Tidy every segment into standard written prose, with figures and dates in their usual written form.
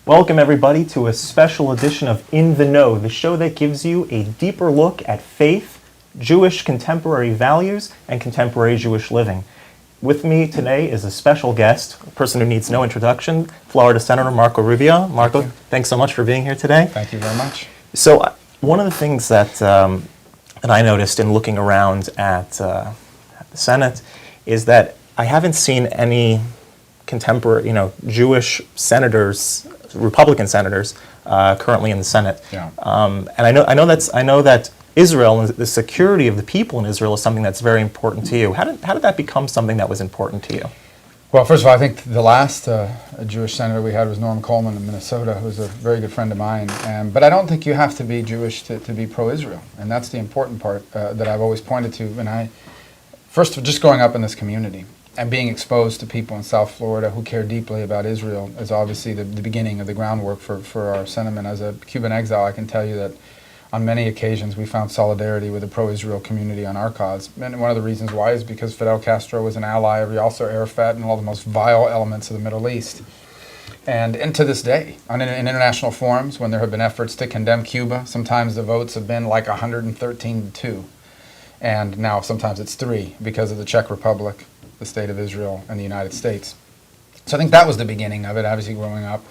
Welcome, everybody, to a special edition of In the Know, the show that gives you a deeper look at faith, Jewish contemporary values, and contemporary Jewish living. With me today is a special guest, a person who needs no introduction, Florida Senator Marco Rubio. Marco, thanks so much for being here today. Thank you very much. So, one of the things that I noticed in looking around at the Senate is that I haven't seen any contemporary, Jewish senators, Republican senators, currently in the Senate. Yeah. And I know that Israel and the security of the people in Israel is something that's very important to you. How did that become something that was important to you? Well, first of all, I think the last Jewish senator we had was Norm Coleman in Minnesota, who's a very good friend of mine. But I don't think you have to be Jewish to be pro-Israel. And that's the important part that I've always pointed to. And first, just growing up in this community and being exposed to people in South Florida who care deeply about Israel is obviously the beginning of the groundwork for our sentiment. As a Cuban exile, I can tell you that on many occasions we found solidarity with the pro-Israel community on our cause. And one of the reasons why is because Fidel Castro was an ally of Yasser Arafat and all the most vile elements of the Middle East. And to this day, in international forums, when there have been efforts to condemn Cuba, sometimes the votes have been like 113 to 2. And now sometimes it's 3 because of the Czech Republic, the State of Israel, and the United States. So I think that was the beginning of it, obviously growing up.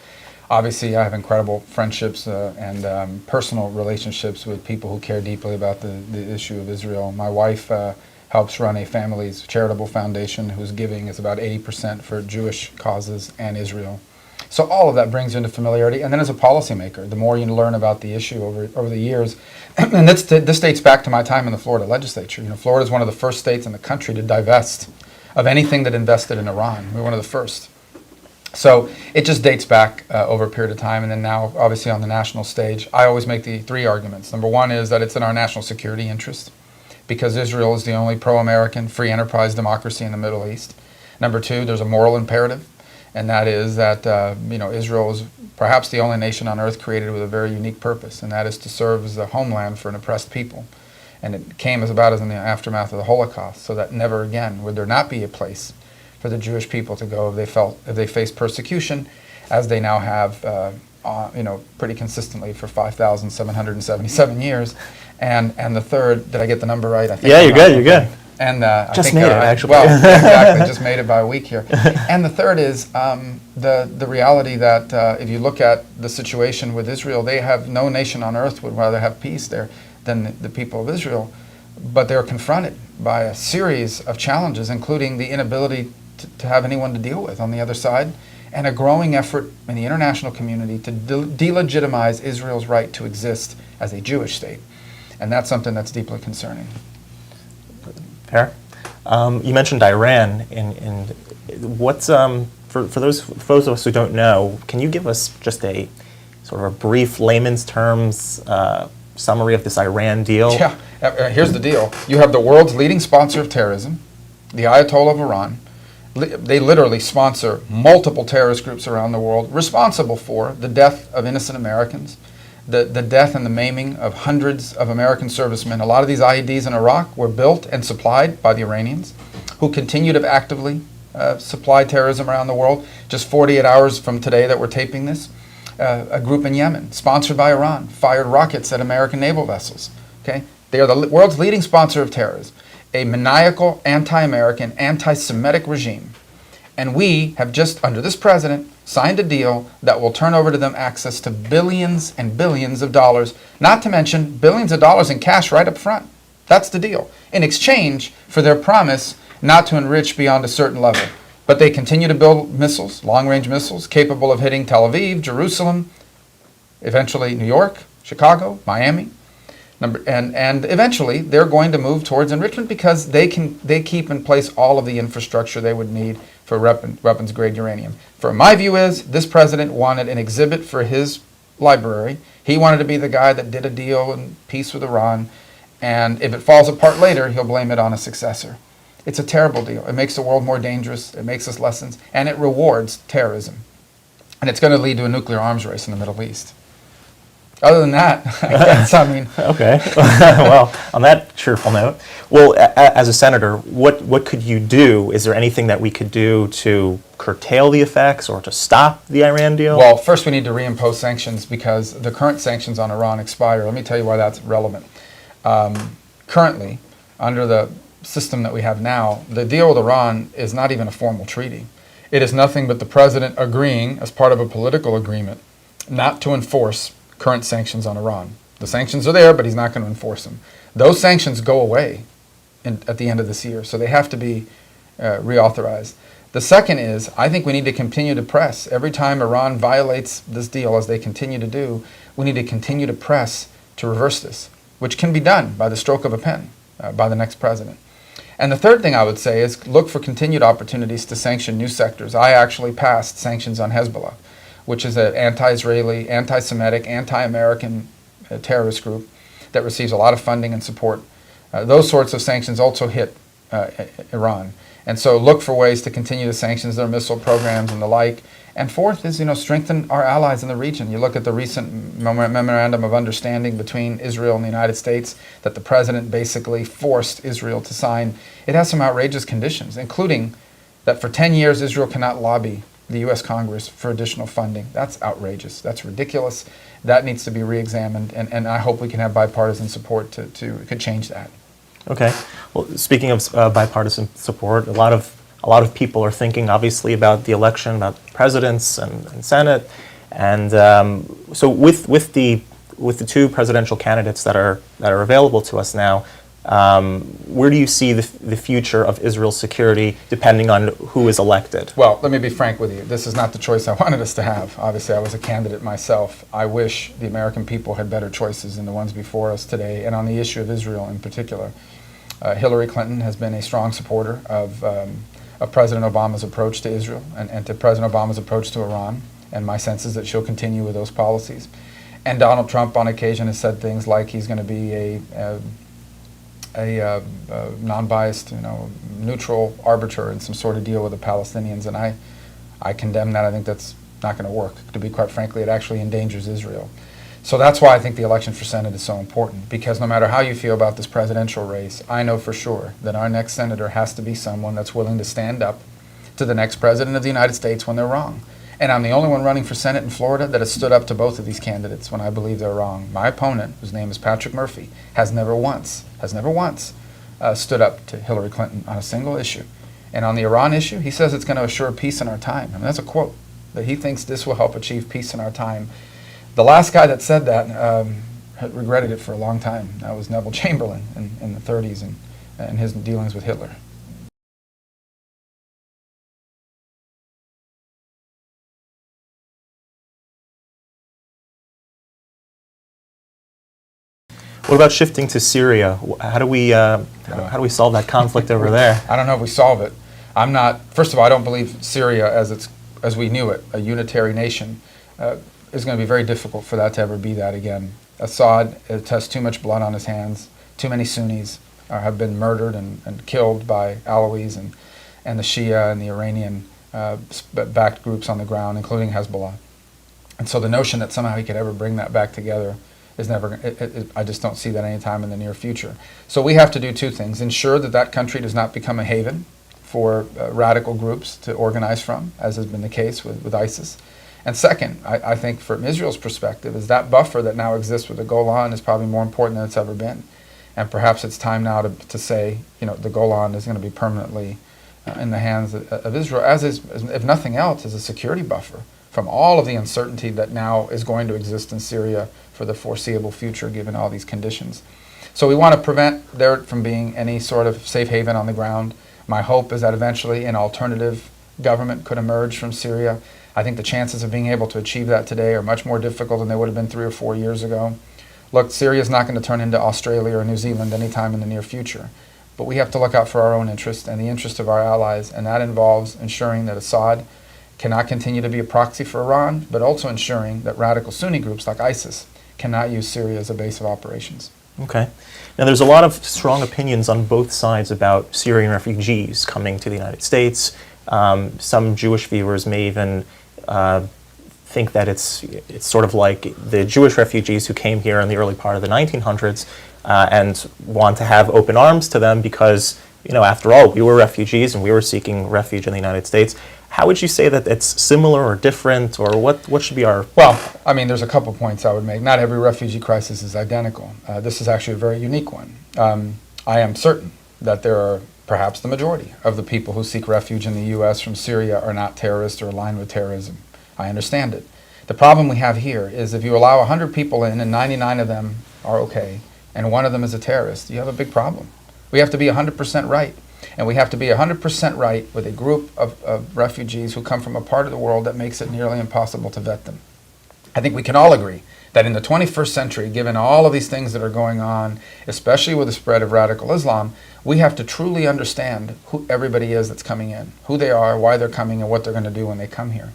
Obviously, I have incredible friendships and personal relationships with people who care deeply about the issue of Israel. My wife helps run a family's charitable foundation whose giving is about 80% for Jewish causes and Israel. So all of that brings you into familiarity. And then as a policymaker, the more you learn about the issue over the years, and this dates back to my time in the Florida legislature. Florida is one of the first states in the country to divest of anything that invested in Iran. We were one of the first. So it just dates back over a period of time, and then now, obviously, on the national stage, I always make the 3 arguments. Number 1 is that it's in our national security interest, because Israel is the only pro-American, free enterprise democracy in the Middle East. Number 2, there's a moral imperative, and that is that Israel is perhaps the only nation on earth created with a very unique purpose, and that is to serve as a homeland for an oppressed people. And it came about as in the aftermath of the Holocaust, so that never again would there not be a place for the Jewish people to go if they faced persecution, as they now have, pretty consistently for 5,777 years. And the third, did I get the number right? I think you're good. And just made it, actually. Well, exactly, just made it by a week here. And the third is the reality that if you look at the situation with Israel, they have no nation on earth would rather have peace there than the people of Israel. But they're confronted by a series of challenges, including the inability to have anyone to deal with on the other side, and a growing effort in the international community to delegitimize Israel's right to exist as a Jewish state. And that's something that's deeply concerning. Fair. You mentioned Iran, and what's for those of us who don't know, can you give us just a sort of a brief layman's terms summary of this Iran deal? Yeah, here's the deal. You have the world's leading sponsor of terrorism, the Ayatollah of Iran. They literally sponsor multiple terrorist groups around the world, responsible for the death of innocent Americans, the death and the maiming of hundreds of American servicemen. A lot of these IEDs in Iraq were built and supplied by the Iranians, who continue to actively supply terrorism around the world. Just 48 hours from today that we're taping this, a group in Yemen, sponsored by Iran, fired rockets at American naval vessels. Okay, they are the world's leading sponsor of terrorism, a maniacal, anti-American, anti-Semitic regime. And we have just, under this president, signed a deal that will turn over to them access to billions and billions of dollars, not to mention billions of dollars in cash right up front. That's the deal. In exchange for their promise not to enrich beyond a certain level. But they continue to build missiles, long-range missiles, capable of hitting Tel Aviv, Jerusalem, eventually New York, Chicago, Miami. And eventually they're going to move towards enrichment because they keep in place all of the infrastructure they would need for weapons-grade uranium. For my view is, this president wanted an exhibit for his library. He wanted to be the guy that did a deal in peace with Iran, and if it falls apart later, he'll blame it on a successor. It's a terrible deal. It makes the world more dangerous, it makes us lessons, and it rewards terrorism. And it's going to lead to a nuclear arms race in the Middle East. Other than that, I guess, I mean, Okay. Well, on that cheerful note, well, as a senator, what could you do? Is there anything that we could do to curtail the effects or to stop the Iran deal? well, first we need to reimpose sanctions because the current sanctions on Iran expire. Let me tell you why that's relevant. Currently, under the system that we have now, the deal with Iran is not even a formal treaty. It is nothing but the president agreeing, as part of a political agreement, not to enforce current sanctions on Iran. The sanctions are there, but he's not going to enforce them. Those sanctions go away at the end of this year, so they have to be reauthorized. The second is, I think we need to continue to press. Every time Iran violates this deal, as they continue to do, we need to continue to press to reverse this, which can be done by the stroke of a pen by the next president. And the third thing I would say is look for continued opportunities to sanction new sectors. I actually passed sanctions on Hezbollah, which is an anti-Israeli, anti-Semitic, anti-American terrorist group that receives a lot of funding and support. Those sorts of sanctions also hit Iran. And so look for ways to continue to sanction their missile programs and the like. And fourth is, strengthen our allies in the region. You look at the recent memorandum of understanding between Israel and the United States that the president basically forced Israel to sign. It has some outrageous conditions, including that for 10 years Israel cannot lobby the U.S. Congress for additional funding. That's outrageous. That's ridiculous. That needs to be re-examined, and I hope we can have bipartisan support to could change that. Okay. Well, speaking of bipartisan support, a lot of people are thinking, obviously, about the election, about presidents and Senate, and so with the two presidential candidates that are available to us now, where do you see the future of Israel's security depending on who is elected? Well, let me be frank with you. This is not the choice I wanted us to have. Obviously, I was a candidate myself. I wish the American people had better choices than the ones before us today, and on the issue of Israel in particular. Hillary Clinton has been a strong supporter of President Obama's approach to Israel and to President Obama's approach to Iran, and my sense is that she'll continue with those policies. And Donald Trump on occasion has said things like he's going to be a non-biased, neutral arbiter in some sort of deal with the Palestinians, and I condemn that. I think that's not going to work. To be quite frankly, it actually endangers Israel. So that's why I think the election for Senate is so important, because no matter how you feel about this presidential race, I know for sure that our next senator has to be someone that's willing to stand up to the next president of the United States when they're wrong. And I'm the only one running for Senate in Florida that has stood up to both of these candidates when I believe they're wrong. My opponent, whose name is Patrick Murphy, has never once stood up to Hillary Clinton on a single issue. And on the Iran issue, he says it's going to assure peace in our time. I mean, that's a quote, that he thinks this will help achieve peace in our time. The last guy that said that had regretted it for a long time. That was Neville Chamberlain in the 30s and his dealings with Hitler. What about shifting to Syria? How do we solve that conflict over there? I don't know if we solve it. First of all, I don't believe Syria as we knew it, a unitary nation, is going to be very difficult for that to ever be that again. Assad has too much blood on his hands. Too many Sunnis have been murdered and killed by Alawis and the Shia and the Iranian-backed groups on the ground, including Hezbollah. And so the notion that somehow he could ever bring that back together is never. I just don't see that any time in the near future. So we have to do two things: ensure that that country does not become a haven for radical groups to organize from, as has been the case with ISIS. And second, I think from Israel's perspective, is that buffer that now exists with the Golan is probably more important than it's ever been. And perhaps it's time now to say, the Golan is going to be permanently in the hands of Israel, as is, if nothing else, as a security buffer from all of the uncertainty that now is going to exist in Syria for the foreseeable future, given all these conditions. So we want to prevent there from being any sort of safe haven on the ground. My hope is that eventually an alternative government could emerge from Syria. I think the chances of being able to achieve that today are much more difficult than they would have been 3 or 4 years ago. Look, Syria is not going to turn into Australia or New Zealand anytime in the near future. But we have to look out for our own interest and the interest of our allies, and that involves ensuring that Assad cannot continue to be a proxy for Iran, but also ensuring that radical Sunni groups like ISIS cannot use Syria as a base of operations. Okay. Now, there's a lot of strong opinions on both sides about Syrian refugees coming to the United States. Some Jewish viewers may even think that it's sort of like the Jewish refugees who came here in the early part of the 1900s and want to have open arms to them because, after all, we were refugees and we were seeking refuge in the United States. How would you say that it's similar or different, or what should be our... Well, I mean, there's a couple points I would make. Not every refugee crisis is identical. This is actually a very unique one. I am certain that there are perhaps the majority of the people who seek refuge in the U.S. from Syria are not terrorists or aligned with terrorism. I understand it. The problem we have here is if you allow 100 people in and 99 of them are okay, and one of them is a terrorist, you have a big problem. We have to be 100% right. And we have to be 100% right with a group of refugees who come from a part of the world that makes it nearly impossible to vet them. I think we can all agree that in the 21st century, given all of these things that are going on, especially with the spread of radical Islam, we have to truly understand who everybody is that's coming in, who they are, why they're coming, and what they're going to do when they come here.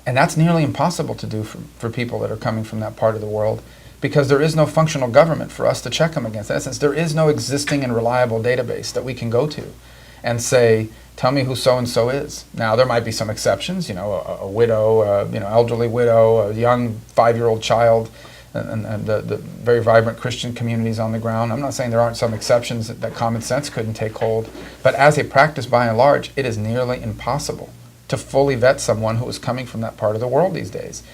And that's nearly impossible to do for people that are coming from that part of the world, because there is no functional government for us to check them against. In essence, there is no existing and reliable database that we can go to and say, tell me who so-and-so is. Now, there might be some exceptions, a widow, elderly widow, a young 5-year-old child, and the very vibrant Christian communities on the ground. I'm not saying there aren't some exceptions that common sense couldn't take hold, but as a practice by and large, it is nearly impossible to fully vet someone who is coming from that part of the world these days.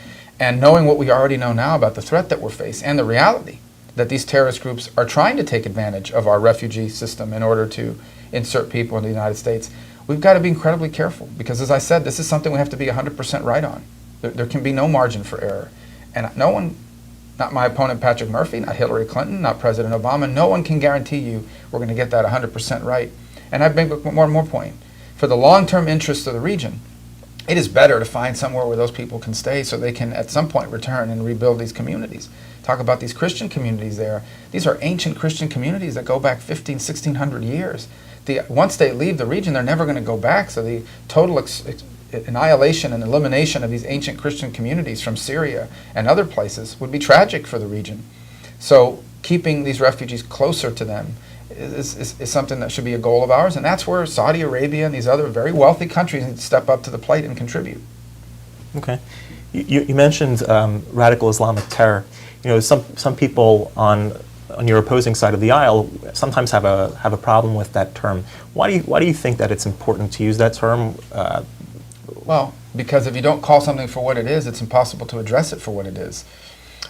And knowing what we already know now about the threat that we're facing and the reality that these terrorist groups are trying to take advantage of our refugee system in order to insert people in the United States, we've got to be incredibly careful because, as I said, this is something we have to be 100% right on. There can be no margin for error. And no one, not my opponent Patrick Murphy, not Hillary Clinton, not President Obama, no one can guarantee you we're going to get that 100% right. And I make more and more point. For the long-term interests of the region, it is better to find somewhere where those people can stay so they can at some point return and rebuild these communities. Talk about these Christian communities there. These are ancient Christian communities that go back 1,600 years. Once they leave the region, they're never going to go back. So the total annihilation and elimination of these ancient Christian communities from Syria and other places would be tragic for the region. So keeping these refugees closer to them is something that should be a goal of ours, and that's where Saudi Arabia and these other very wealthy countries need to step up to the plate and contribute. Okay. You mentioned radical Islamic terror. Some people on your opposing side of the aisle sometimes have a problem with that term. Why do you think that it's important to use that term? Well, because if you don't call something for what it is, it's impossible to address it for what it is.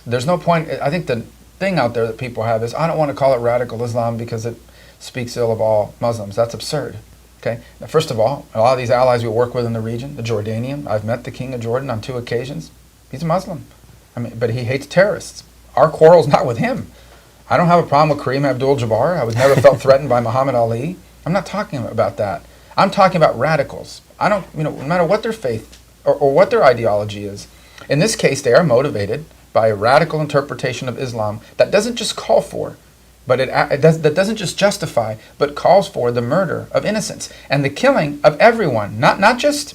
There's no point. I think the thing out there that people have is, I don't want to call it radical Islam because it speaks ill of all Muslims. That's absurd. Okay. Now, first of all, a lot of these allies we work with in the region, the Jordanian, I've met the King of Jordan on 2 occasions. He's a Muslim. But he hates terrorists. Our quarrel's not with him. I don't have a problem with Kareem Abdul-Jabbar. I was never felt threatened by Muhammad Ali. I'm not talking about that. I'm talking about radicals. I don't, no matter what their faith or what their ideology is. In this case, they are motivated by a radical interpretation of Islam that doesn't just call for, but that doesn't just justify, but calls for the murder of innocents and the killing of everyone, not just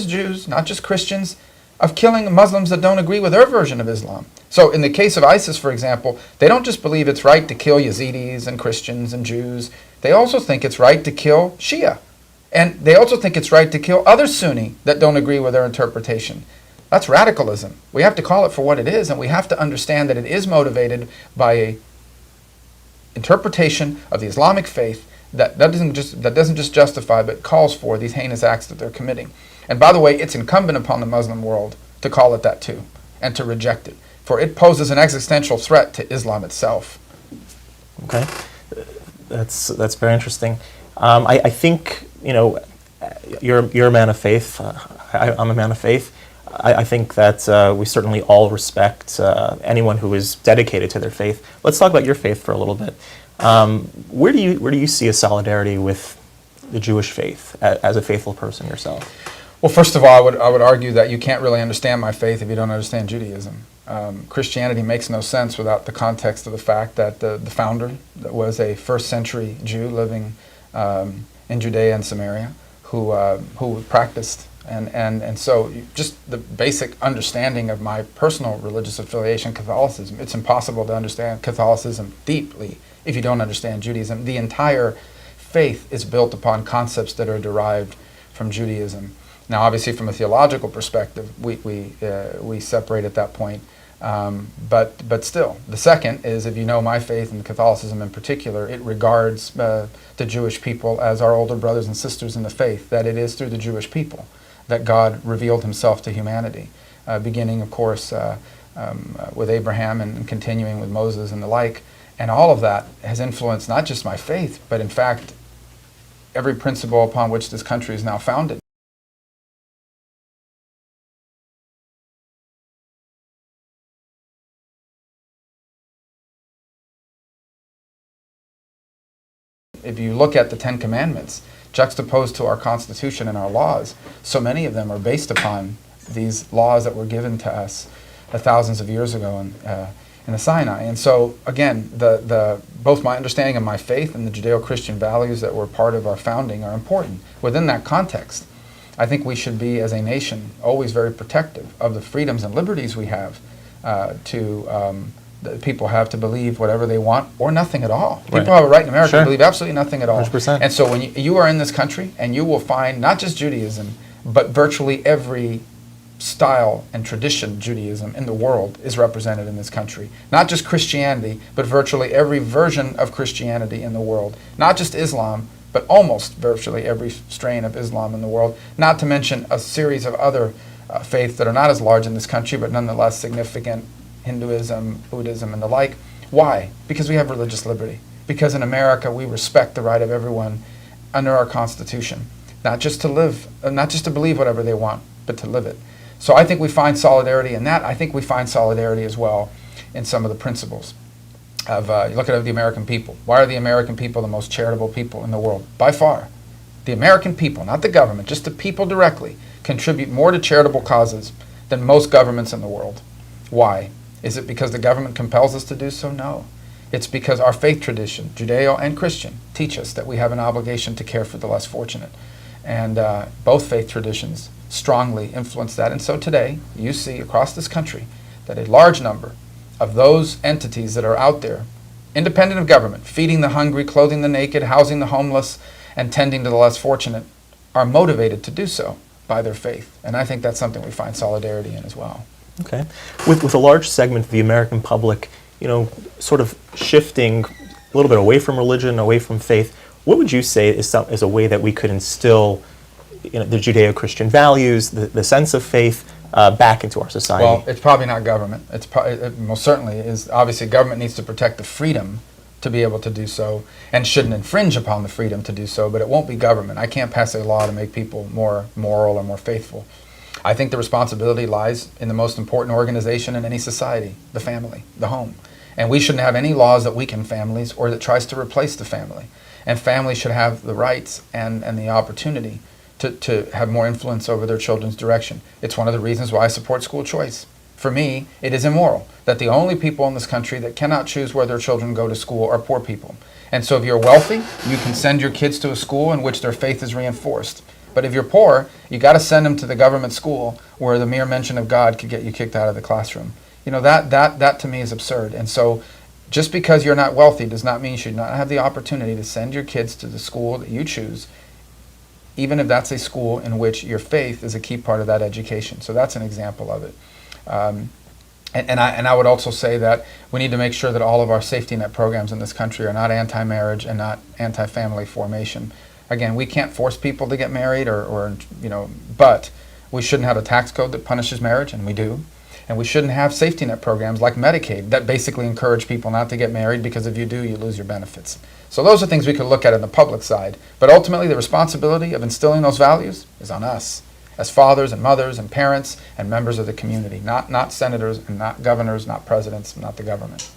Jews, not just Christians, of killing Muslims that don't agree with their version of Islam. So in the case of ISIS, for example, they don't just believe it's right to kill Yazidis and Christians and Jews. They also think it's right to kill Shia. And they also think it's right to kill other Sunni that don't agree with their interpretation. That's radicalism. We have to call it for what it is, and we have to understand that it is motivated by a interpretation of the Islamic faith that doesn't just justify, but calls for these heinous acts that they're committing. And by the way, it's incumbent upon the Muslim world to call it that too, and to reject it, for it poses an existential threat to Islam itself. Okay, that's very interesting. I think you're a man of faith. I'm a man of faith. I think that we certainly all respect anyone who is dedicated to their faith. Let's talk about your faith for a little bit. Where do you see a solidarity with the Jewish faith as a faithful person yourself? Well, first of all, I would argue that you can't really understand my faith if you don't understand Judaism. Christianity makes no sense without the context of the fact that the founder that was a first-century Jew living in Judea and Samaria who practiced. And so just the basic understanding of my personal religious affiliation, Catholicism, it's impossible to understand Catholicism deeply if you don't understand Judaism. The entire faith is built upon concepts that are derived from Judaism. Now, obviously, from a theological perspective, we separate at that point. But still, the second is, if you know my faith and Catholicism in particular, it regards the Jewish people as our older brothers and sisters in the faith, that it is through the Jewish people that God revealed himself to humanity, beginning, of course, with Abraham and continuing with Moses and the like. And all of that has influenced not just my faith, but in fact, every principle upon which this country is now founded. If you look at the Ten Commandments, juxtaposed to our Constitution and our laws, so many of them are based upon these laws that were given to us thousands of years ago in the Sinai. And so, again, both my understanding of my faith and the Judeo-Christian values that were part of our founding are important. Within that context, I think we should be, as a nation, always very protective of the freedoms and liberties we have that people have to believe whatever they want or nothing at all. People have a right in America to believe absolutely nothing at all. 100%. And so when you are in this country, and you will find not just Judaism, but virtually every style and tradition Judaism in the world is represented in this country. Not just Christianity, but virtually every version of Christianity in the world. Not just Islam, but almost virtually every strain of Islam in the world. Not to mention a series of other faiths that are not as large in this country, but nonetheless significant: Hinduism, Buddhism, and the like. Why? Because we have religious liberty. Because in America we respect the right of everyone under our Constitution, not just to live, not just to believe whatever they want, but to live it. So I think we find solidarity in that. I think we find solidarity as well in some of the principles of, you look at the American people. Why are the American people the most charitable people in the world? By far. The American people, not the government, just the people directly, contribute more to charitable causes than most governments in the world. Why? Is it because the government compels us to do so? No. It's because our faith tradition, Judeo and Christian, teach us that we have an obligation to care for the less fortunate. And both faith traditions strongly influence that. And so today, you see across this country that a large number of those entities that are out there, independent of government, feeding the hungry, clothing the naked, housing the homeless, and tending to the less fortunate, are motivated to do so by their faith. And I think that's something we find solidarity in as well. Okay. With a large segment of the American public, sort of shifting a little bit away from religion, away from faith, what would you say is a way that we could instill the Judeo-Christian values, the sense of faith, back into our society? Well, it's probably not government. It most certainly is. Obviously, government needs to protect the freedom to be able to do so, and shouldn't infringe upon the freedom to do so, but it won't be government. I can't pass a law to make people more moral or more faithful. I think the responsibility lies in the most important organization in any society, the family, the home. And we shouldn't have any laws that weaken families or that tries to replace the family. And families should have the rights and the opportunity to have more influence over their children's direction. It's one of the reasons why I support school choice. For me, it is immoral that the only people in this country that cannot choose where their children go to school are poor people. And so if you're wealthy, you can send your kids to a school in which their faith is reinforced. But if you're poor, you got to send them to the government school where the mere mention of God could get you kicked out of the classroom. That to me is absurd. And so just because you're not wealthy does not mean you should not have the opportunity to send your kids to the school that you choose, even if that's a school in which your faith is a key part of that education. So that's an example of it. And I would also say that we need to make sure that all of our safety net programs in this country are not anti-marriage and not anti-family formation. Again, we can't force people to get married but we shouldn't have a tax code that punishes marriage, and we do. And we shouldn't have safety net programs like Medicaid that basically encourage people not to get married, because if you do, you lose your benefits. So those are things we could look at on the public side. But ultimately, the responsibility of instilling those values is on us as fathers and mothers and parents and members of the community, not senators and not governors, not presidents, not the government.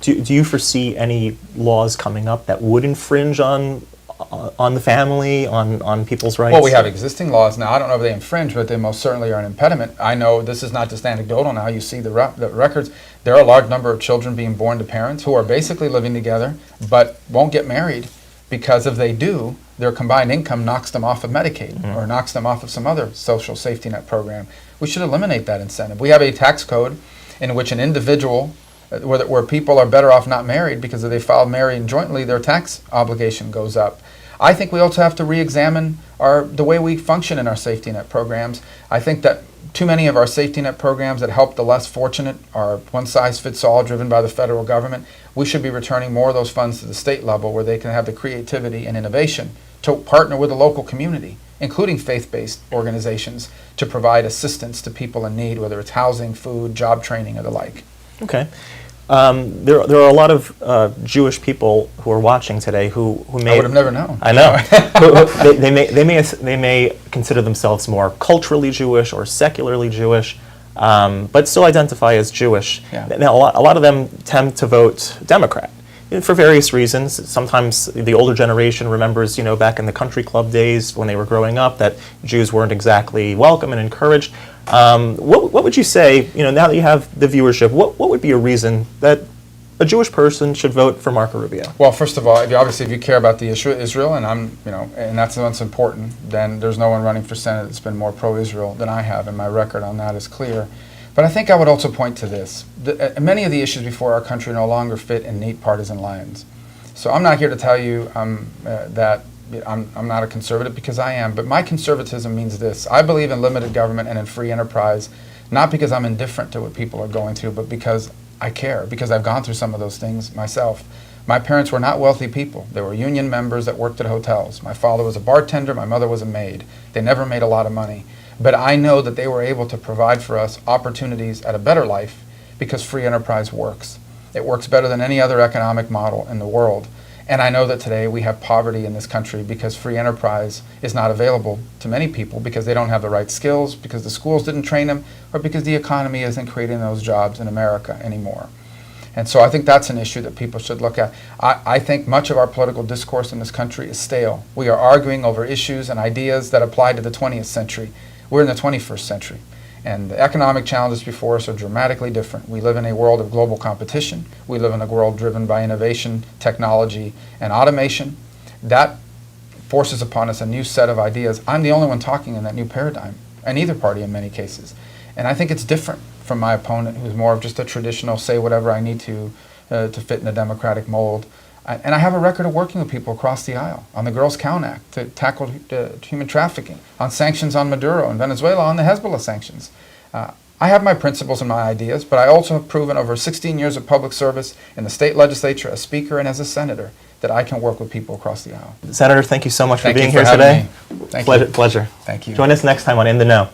Do you foresee any laws coming up that would infringe on the family, on people's rights? Well, we have existing laws now. I don't know if they infringe, but they most certainly are an impediment. I know this is not just anecdotal now. You see the records. There are a large number of children being born to parents who are basically living together but won't get married, because if they do, their combined income knocks them off of Medicaid or knocks them off of some other social safety net program. We should eliminate that incentive. We have a tax code in which an individual, where people are better off not married, because if they file married jointly, their tax obligation goes up. I think we also have to re-examine the way we function in our safety net programs. I think that too many of our safety net programs that help the less fortunate are one-size-fits-all, driven by the federal government. We should be returning more of those funds to the state level where they can have the creativity and innovation to partner with the local community, including faith-based organizations, to provide assistance to people in need, whether it's housing, food, job training, or the like. Okay. There are a lot of Jewish people who are watching today who may... I would have never known. I know. they may consider themselves more culturally Jewish or secularly Jewish, but still identify as Jewish. Yeah. Now, a lot of them tend to vote Democrat for various reasons. Sometimes the older generation remembers, back in the country club days when they were growing up, that Jews weren't exactly welcome and encouraged. What would you say, now that you have the viewership, what would be a reason that a Jewish person should vote for Marco Rubio? Well, first of all, if you care about the issue of Israel, and that's what's important, then there's no one running for Senate that's been more pro-Israel than I have, and my record on that is clear. But I think I would also point to this. Many of the issues before our country no longer fit in neat partisan lines. So I'm not here to tell you that I'm not a conservative, because I am, but my conservatism means this. I believe in limited government and in free enterprise, not because I'm indifferent to what people are going through, but because I care, because I've gone through some of those things myself. My parents were not wealthy people. They were union members that worked at hotels. My father was a bartender, my mother was a maid. They never made a lot of money. But I know that they were able to provide for us opportunities at a better life because free enterprise works. It works better than any other economic model in the world. And I know that today we have poverty in this country because free enterprise is not available to many people because they don't have the right skills, because the schools didn't train them, or because the economy isn't creating those jobs in America anymore. And so I think that's an issue that people should look at. I think much of our political discourse in this country is stale. We are arguing over issues and ideas that apply to the 20th century. We're in the 21st century, and the economic challenges before us are dramatically different. We live in a world of global competition. We live in a world driven by innovation, technology, and automation. That forces upon us a new set of ideas. I'm the only one talking in that new paradigm, and either party in many cases. And I think it's different from my opponent, who's more of just a traditional, say whatever I need to fit in a democratic mold. And I have a record of working with people across the aisle on the Girls Count Act to tackle human trafficking, on sanctions on Maduro and Venezuela, on the Hezbollah sanctions. I have my principles and my ideas, but I also have proven over 16 years of public service in the state legislature as speaker and as a senator that I can work with people across the aisle. Senator, thank you so much for Thank being you here for today. having me. Thank you. Pleasure. Thank you. Join us next time on In the Know.